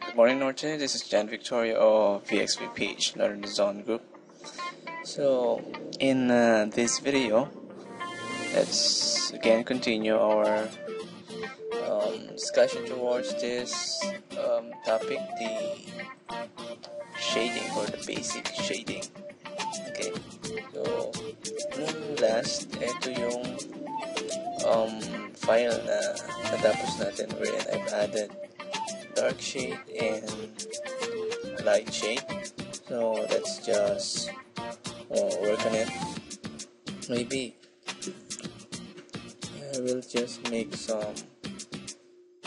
Good morning, Norte. This is Jan Victoria of VXVPH, Learn Zone Group. So, in this video, let's again continue our discussion towards this topic, the shading or the basic shading. Okay, so nung last, ito yung file na natapos natin wherein I've added dark shade and light shade. So let's just work on it. Maybe I will just make some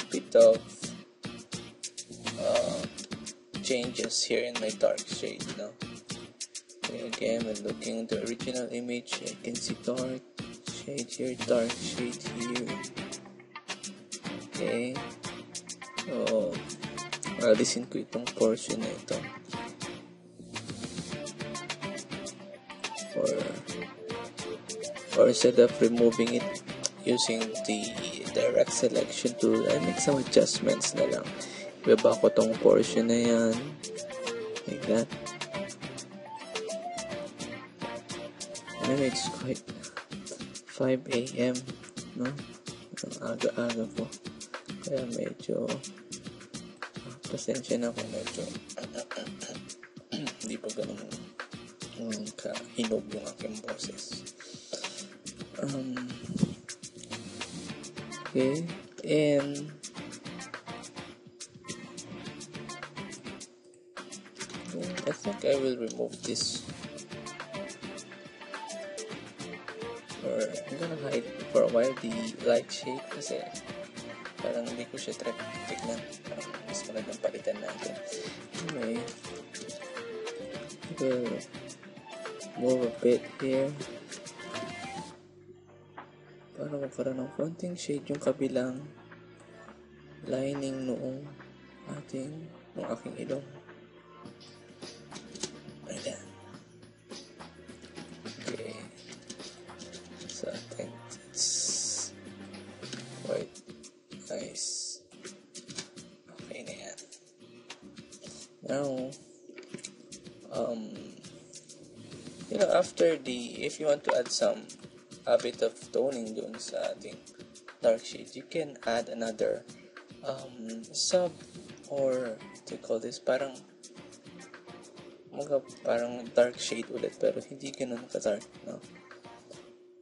bit of changes here in my dark shade now. Okay, again, when looking at the original image, I can see dark shade here, dark shade here. Okay, so alisin ko itong portion na ito, or instead of removing it using the direct selection tool, I make some adjustments na lang. Ibaba ko tong portion na yan like that. Anyway, it's quite 5 AM, no? Ang aga-aga po, kaya medyo pasensya na ako, medyo hindi pa ganun kahinog yung aking boses. Okay, and I think I will remove this, or I'm gonna hide for a while the light shade kasi parang hindi ko siya tignan. Parang mas magandang palitan natin. Anyway, we'll move a bit here para magkaroon ng konting shade yung kabilang lining nung aking ilong. Ayan. Okay. So I think it's quite nice. Okay na yan. Now, after if you want to add a bit of toning dun sa ating dark shade, you can add another sub, or what do you call this, parang dark shade ulit pero hindi ganun ka-dark, no?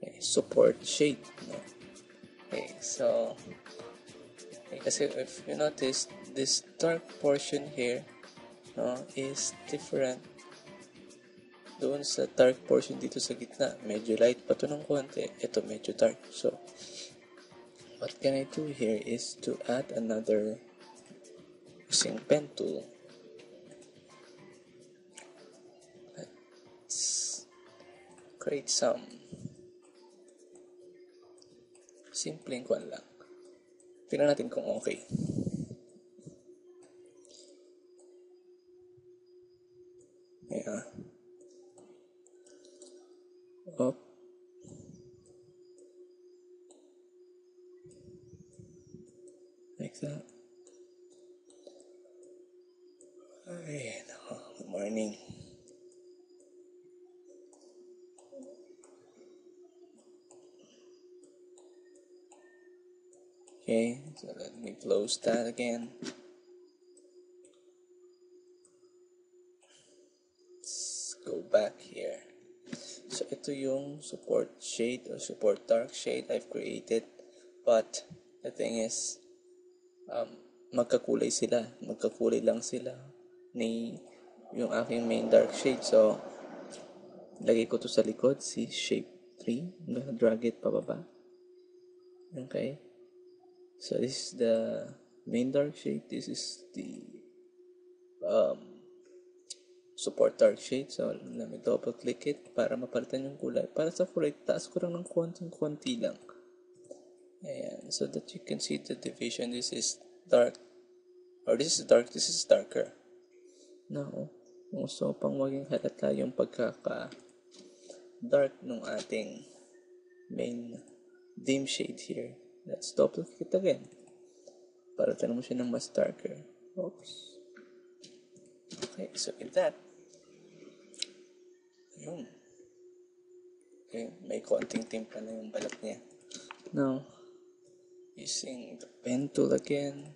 Okay, support shade, no? Okay, so kasi if you notice, this dark portion here, no, is different doon sa dark portion dito sa gitna. Medyo light pa to ng konti, ito medyo dark. So what can I do here is to add another using pen tool. Let's create some simpleng kwan lang. Tingnan natin kung okay. Yeah. Up. Like that. Alright, good morning. Okay, so let me close that again. Let's go back here. So ito yung support shade or support dark shade I've created, but the thing is, magkakulay lang sila ni yung aking main dark shade. So lagay ko to sa likod, si shape 3. I'm gonna drag it pababa. Okay, so this is the main dark shade, this is the support dark shade. So let me double click it para mapalitan yung kulay. Para sa kulay, taas ko lang ng konti lang. Ayan, so that you can see the division. This is dark, or this is dark, this is darker. Now, so pang maging halata yung pagkaka dark nung ating main dim shade here, let's double click it again para tanong mo siya ng mas darker. Oops. Okay, so with that, yun. Okay, may konting timpla na yung balat niya. Now, using the pen tool again,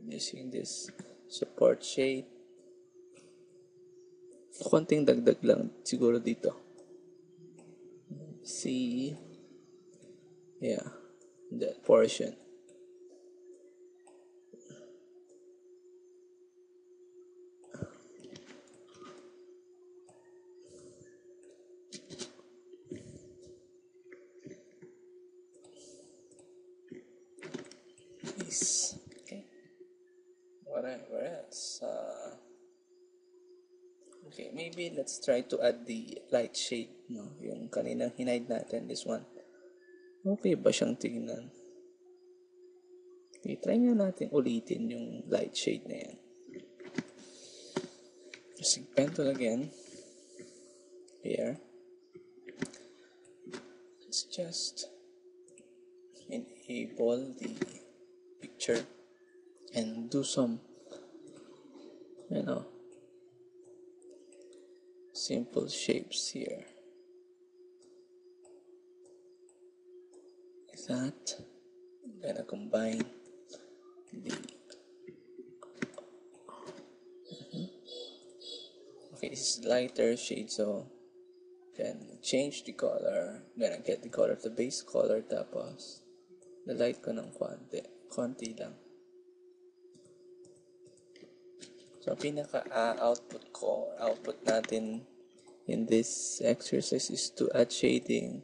using this support shade, konting dagdag lang siguro dito. See, yeah, that portion. Nice. Okay. Whatever else? Okay, maybe let's try to add the light shade, no? Yung kaninang hinide natin, this one. Okay ba siyang tingnan? Okay, try nga natin ulitin yung light shade na yan. Using pen tool again. Here. Let's just enable the picture and do some, simple shapes here. Like that. I'm gonna combine the okay, this is lighter shade, so can change the color. I'm gonna get the color of the base color, tapos the light ko ng konti lang. So pinaka output natin in this exercise is to add shading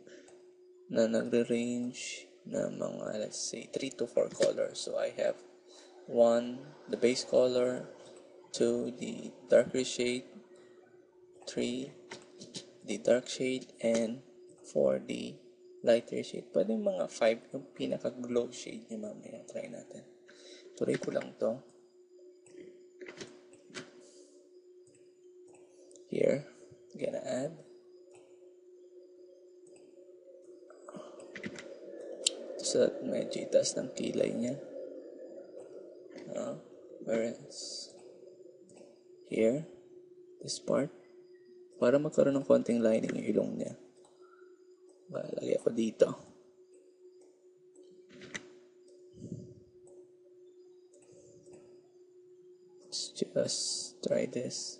na nagre-range na mga, let's say, 3 to 4 colors. So I have 1, the base color, 2, the darker shade, 3, the dark shade, and 4, the lighter shade. Pwede mga 5 yung pinaka-glow shade niya mamaya. Try natin. Tuloy ko lang to. Here, gonna add. So that medyo itaas ng kilay niya. Whereas here, this part, para magkaroon ng konting lining yung ilong niya. Lagay ako dito. Let's just try this.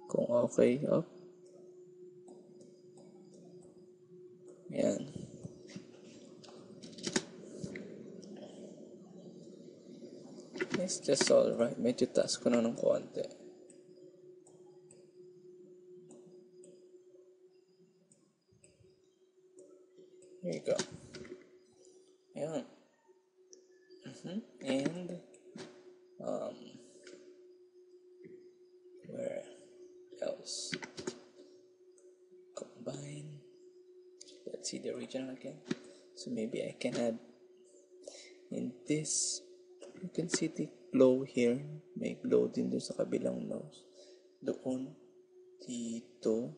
Kung okay, up. Yan. It's just alright. Medyo taas ko na ng konti. Here you go. Ayan. And, where else? Combine. Let's see the original again. So maybe I can add in this. You can see the glow here. May glow din doon sa kabilang nose. Doon. Dito.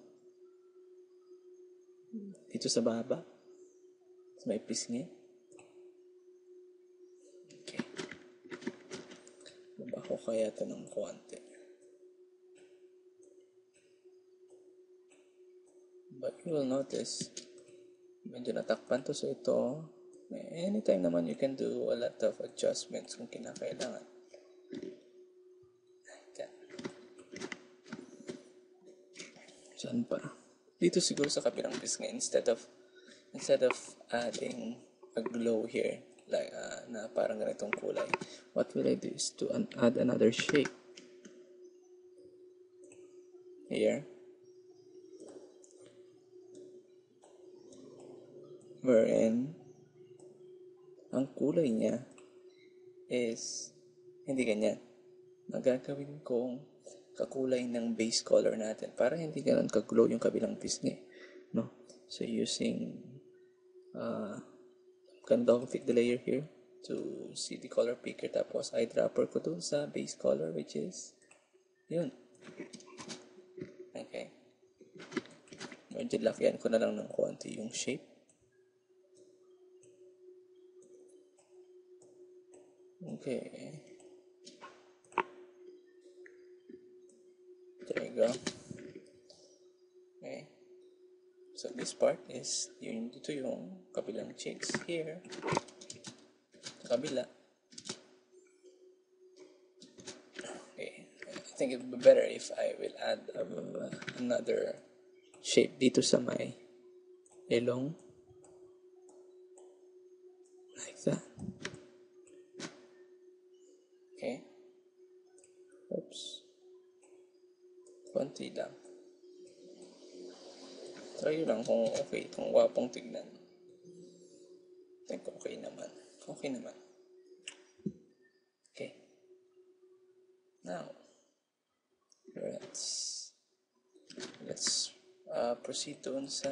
Dito sa baba. May pisngi. Okay. Baba ko kaya ito ng konti. But you will notice, medyo natakpan to. So ito, anytime naman you can do a lot of adjustments kung kinakailangan. Saan pa? Dito siguro sa kabilang pisngi, instead of adding a glow here, like na parang ganitong kulay, what will I do is to add another shape here, wherein ang kulay niya is hindi ganyan. Magagawin kong kakulay ng base color natin para hindi ganun ka-glow yung kabilang pisngi, no? So using can double click the layer here to see the color picker, tapos eyedropper ko dun sa base color, which is yun. Okay, medyo lakyan ko na lang ng konti yung shape. Okay, There you go. Okay. So this part is dito yung kabilang cheeks here. Sa kabila. Okay. I think it would be better if I will add another shape dito sa may ilong. Like that. Okay. Oops. Konti lang. Try lang kung okay, kung wapong tignan. I think okay naman. Okay naman. Okay. Now, let's proceed doon sa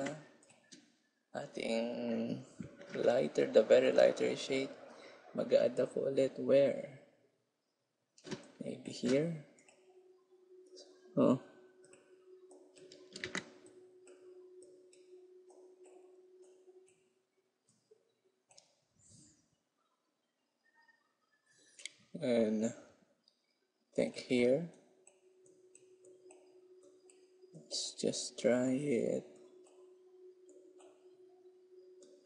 ating lighter, the very lighter shade. Mag-add ako ulit where? Maybe here. Oh. And I think here, let's just try it.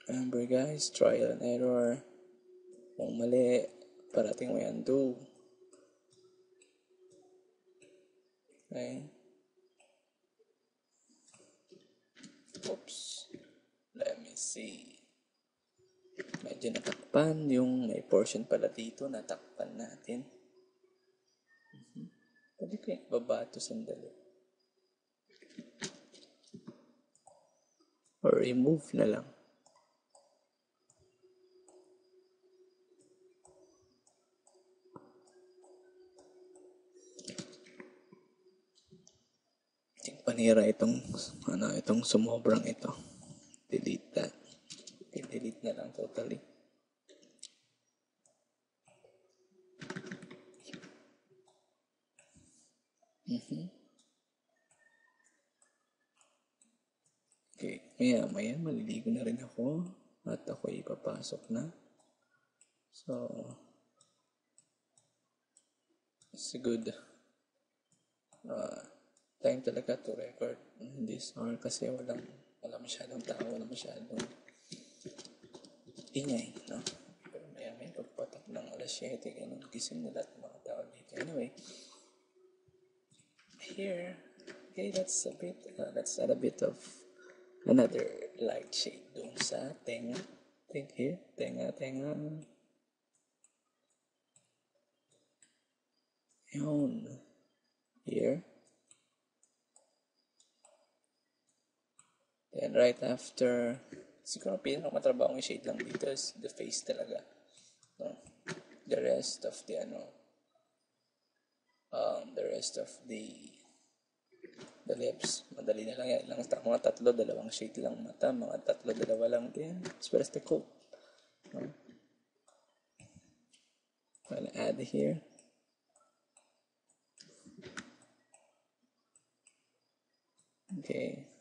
Remember guys, trial and error. Kung mali, parating may undo. Okay. Oops. Let me see. Medyo natakpan yung may portion pala dito, natakpan natin. Pwede ko yung baba ito sandali. Or remove na lang. Panira itong sumobrang ito. Delete that. I-delete na lang totally. Okay, maya maliligo na rin ako at ako ipapasok na. So, it's a good time talaga to record this hour kasi wala masyadong tao, wala masyadong ingay, no? Pero may pagpatak ng alas 7, ganun, gising na lahat ng mga tao dito. Anyway, here, okay, let's add a bit of another light shade doon sa tenga. Think here, tenga. Yun. Here. Then right after, siguro pinakamatrabaho yung shade lang dito is the face talaga. No? The rest of the lips, madali na lang yan. Mga tatlo, dalawang shade lang mata, mga tatlo, dalawa lang din. As well as the coat. No? I'll add here. Okay.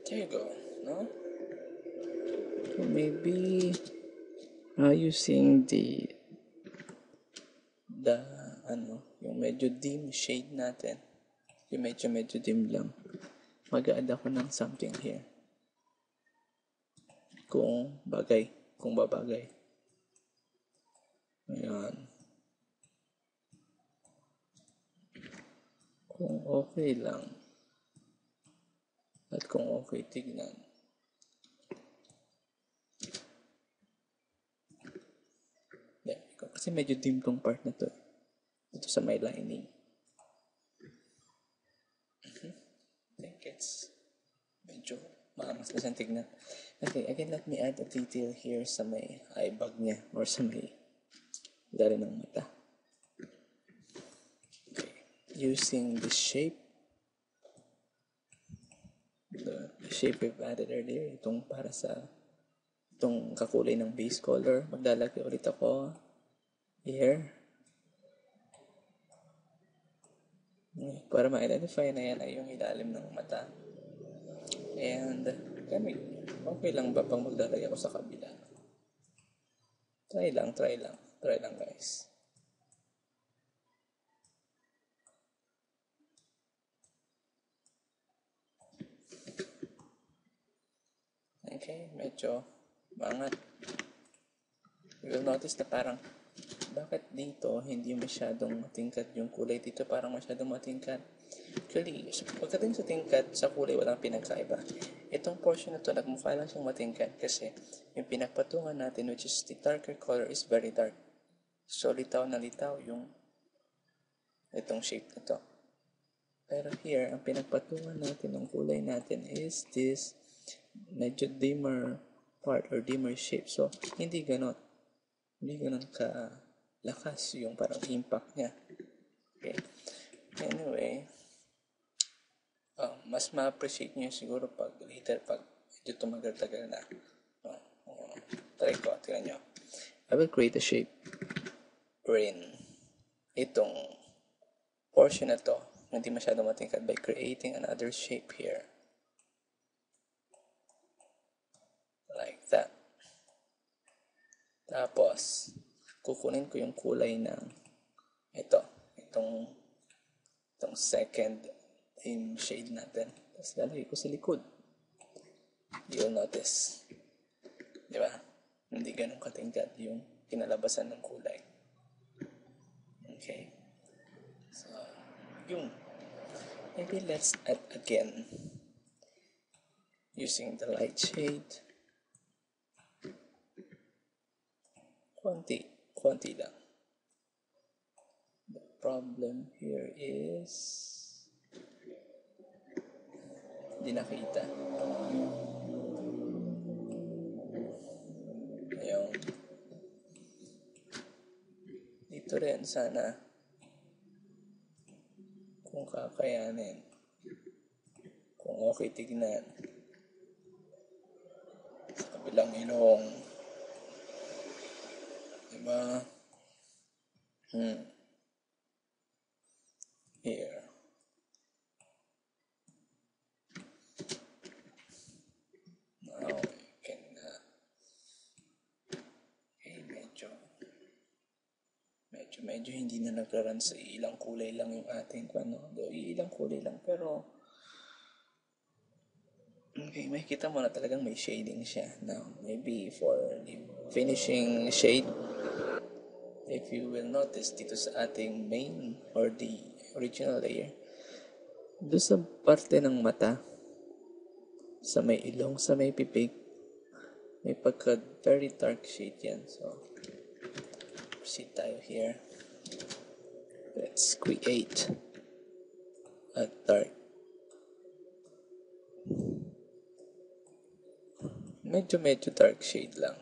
There you go, no? So maybe using the yung medyo dim shade natin. Yung medyo dim lang. Mag-add ako ng something here. Kung babagay. Ayan. Kung okay lang. At kung okay, tignan. There you go. Kasi medyo dim tong part na to. Ito sa may lining. I think it's medyo maangas na siyang tignan. Okay, again, let me add a detail here sa may eye bag niya or sa may dari ng mata. Okay, using this shape, the shape we've added earlier, itong para sa itong kakulay ng base color, maglalagay ulit ako here. Para ma-identify na yan ay yung ilalim ng mata. And, kami, okay lang ba pang maglalagay ako sa kabila? Try lang guys. Okay, medyo mangat. You will notice na parang bakit dito hindi masyadong matingkad yung kulay, dito parang masyadong matingkad. Actually, pagdating sa tingkad, sa kulay walang pinagkaiba. Itong portion na to, nagmukha lang siyang matingkad kasi yung pinagpatungan natin, which is the darker color, is very dark. So, litaw na litaw yung itong shape na to. Pero here, ang pinagpatungan natin ng kulay natin is this medyo dimmer part or dimmer shape. So, hindi ganon ka lakas yung parang impact niya. Okay. Anyway, mas ma-appreciate nyo siguro pag later, pag medyo tumagal-tagal na. Try ko, tingnan nyo. I will create a shape wherein itong portion na to, hindi masyado matingkad, by creating another shape here. Like that. Tapos, kukunin ko yung kulay ng itong second shade natin. Tapos lalagay ko sa likod. You'll notice. Di ba? Hindi ganun katingkad yung kinalabasan ng kulay. Okay. So, yung maybe let's add again using the light shade. Konti lang. The problem here is hindi nakita. Yung dito rin sana kung kakayanin, kung okay tignan sa kabilang ilong, diba? Here. Now we can medyo hindi na nagraran sa ilang kulay lang yung ating ilang kulay lang, pero okay, makikita mo na talagang may shading siya. Now, maybe for the finishing shade, if you will notice dito sa ating main or the original layer, doon sa parte ng mata, sa may ilong, sa may pipig, may pagka very dark shade yan. So, proceed tayo here. Let's create a dark. Medyo dark shade lang.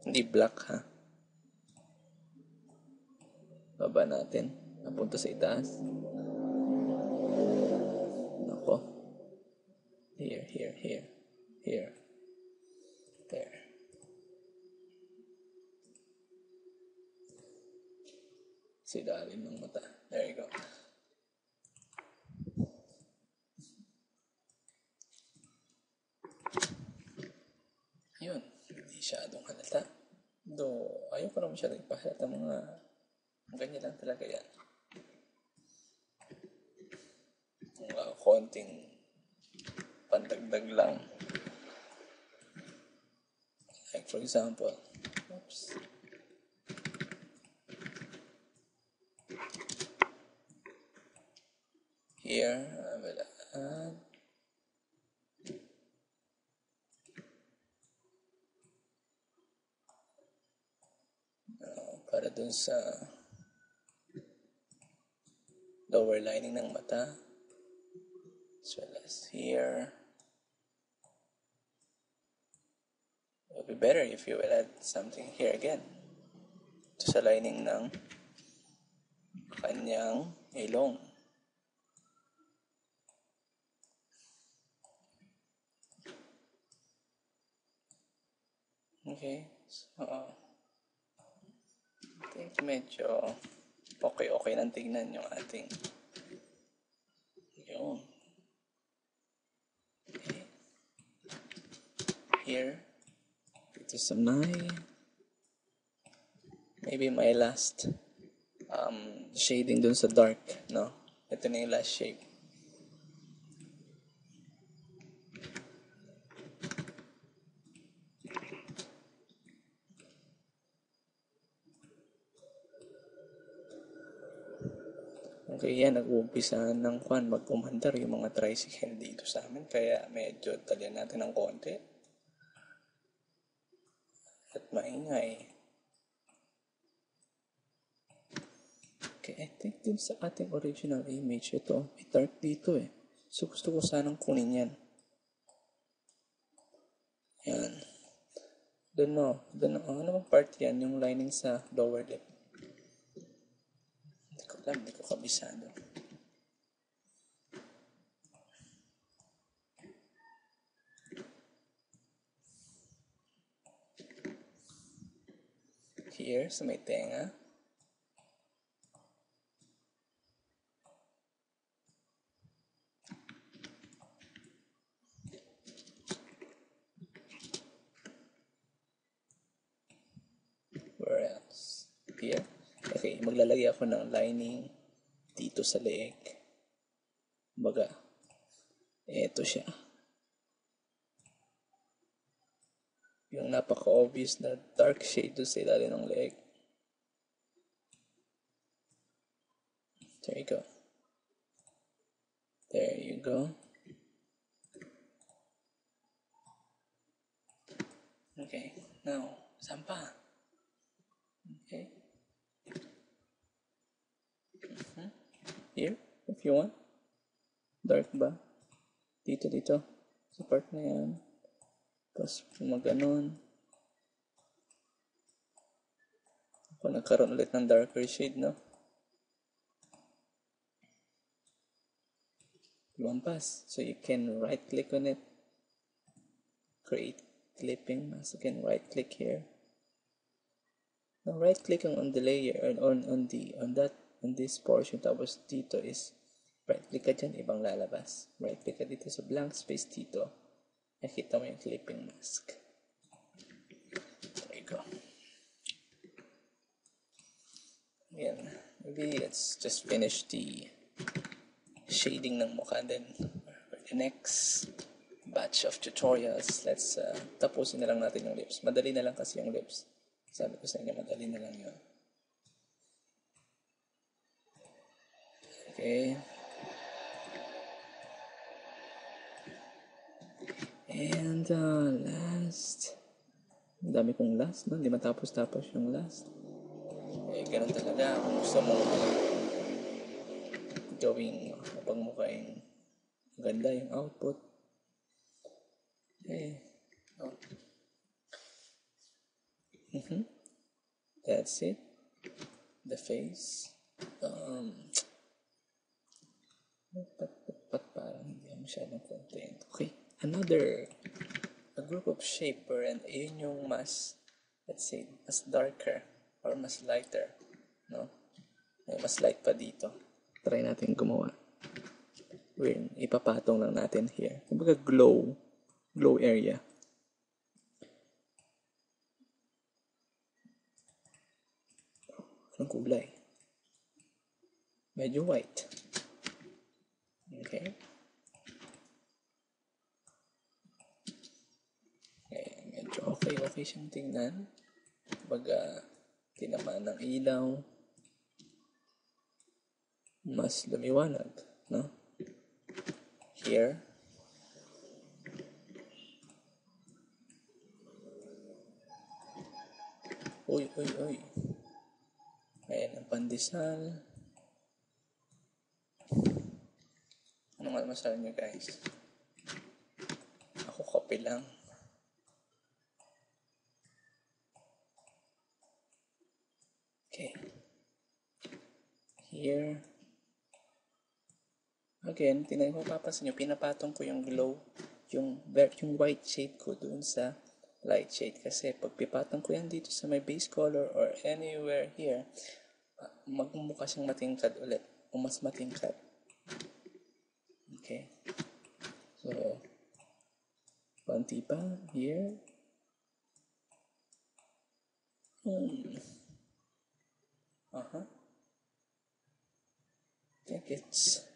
Hindi black ha. Baba natin. Napunta sa itaas. Nako. Here. There. Sa ilalim ng mata. There you go. Yun. Hindi masyadong halata. Though, ayaw ko na masyadong ipahalata mga ganyan lang talaga yan. Mga konting pandagdag lang. Like for example, here, I will add para dun sa lower lining ng mata, as well as here. It would be better if you will add something here again to sa lining ng kanyang ilong. Okay, so I think medyo okay nang tignan yung ating here. Dito sa maybe my last shading dun sa dark, no? Ito na yung last shape. Okay, yan, nag-uumpisa ng mag-umandar yung mga tricycle dito sa amin, kaya medyo talian natin ng konti. At maingay. Okay, I think din sa ating original image, ito, may dark dito eh. So, gusto ko sanang kunin yan. Yan. Doon ano bang part yan? Yung lining sa lower lip. Hindi ko kabisado. Here, sa may tenga. Where else? Here. Okay, maglalagay ako ng lining dito sa leeg. Baga, eto siya. Yung napaka-obvious na dark shade doon sa ilalim ng leeg. There you go. There you go. Okay, now, saan pa? Okay. Here, if you want. Dark ba? Dito. Sa part na yan. Tapos, maganon. Ako nagkaroon ulit ng darker shade, no? Lumpas. So, you can right-click on it. Create clipping mask. Again, right-click here. Now, right-click on the layer, on this portion. Tapos, dito is right-click ka dyan, ibang lalabas. Right-click ka dito sa blank space dito. Nakita mo yung clipping mask. There you go. Again, maybe let's just finish the shading ng mukha. Then, for the next batch of tutorials, let's tapusin na lang natin yung lips. Madali na lang kasi yung lips. Sabi ko sa inyo, madali na lang yun. Okay. And last, ang dami kong last, no? Hindi matapos-tapos yung last. Eh, ganun talaga. Kung gusto mo gawing kapag mukhang ganda yung output. Oh. That's it. The face. Parang hindi masyadong content. Okay. A group of shaper, and yun yung mas, let's say, mas darker or mas lighter, no? Mas light pa dito. Try natin gumawa. Ipapatong lang natin here. Kumbaga glow area. Anong kulay? Medyo white. Okay. Medyo okay siyang tingnan. Baga, tinamaan ng ilaw. Mas lumiwanag, no? Here. Uy. Ayan ang pandesal. Anong almasal nyo, guys? Ako kape lang. Okay. Here. Again, papapansin nyo, pinapatong ko yung glow, yung white shade ko doon sa light shade. Kasi pag pipatong ko yan dito sa my base color or anywhere here, magmumukha siyang matingkad ulit. O mas matingkad. Okay. So, konti pa. Here. I think it's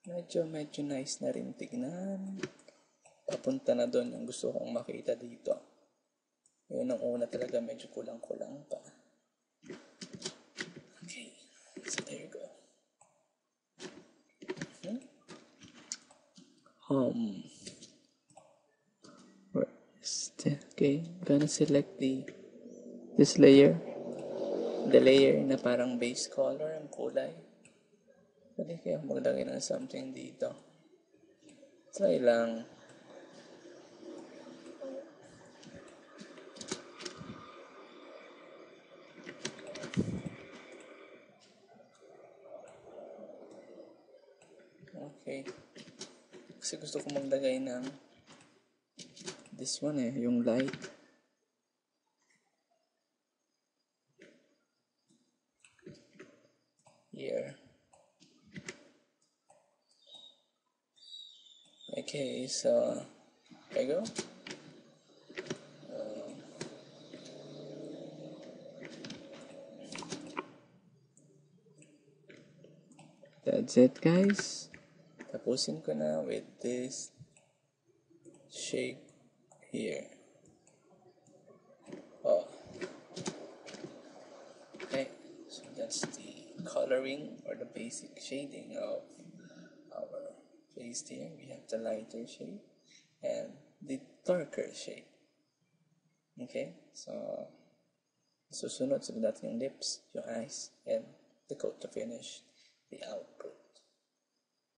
medyo nice na rin tignan. Papunta na doon yung gusto kong makita dito. Yun ang una talaga, medyo kulang-kulang pa. Okay, so there you go. Okay, I'm gonna select this layer. The layer na parang base color, ang kulay. Pwede kaya maglagay ng something dito. Try lang. Okay. Kasi gusto ko maglagay ng this one yung light. Here. Okay, so there you go. That's it, guys. Tapusin ko na with this shape here. Okay, so that's the coloring or the basic shading of our face here. We have the lighter shade and the darker shade. Okay, so susunod natin yung lips, yung eyes, and the coat to finish the output.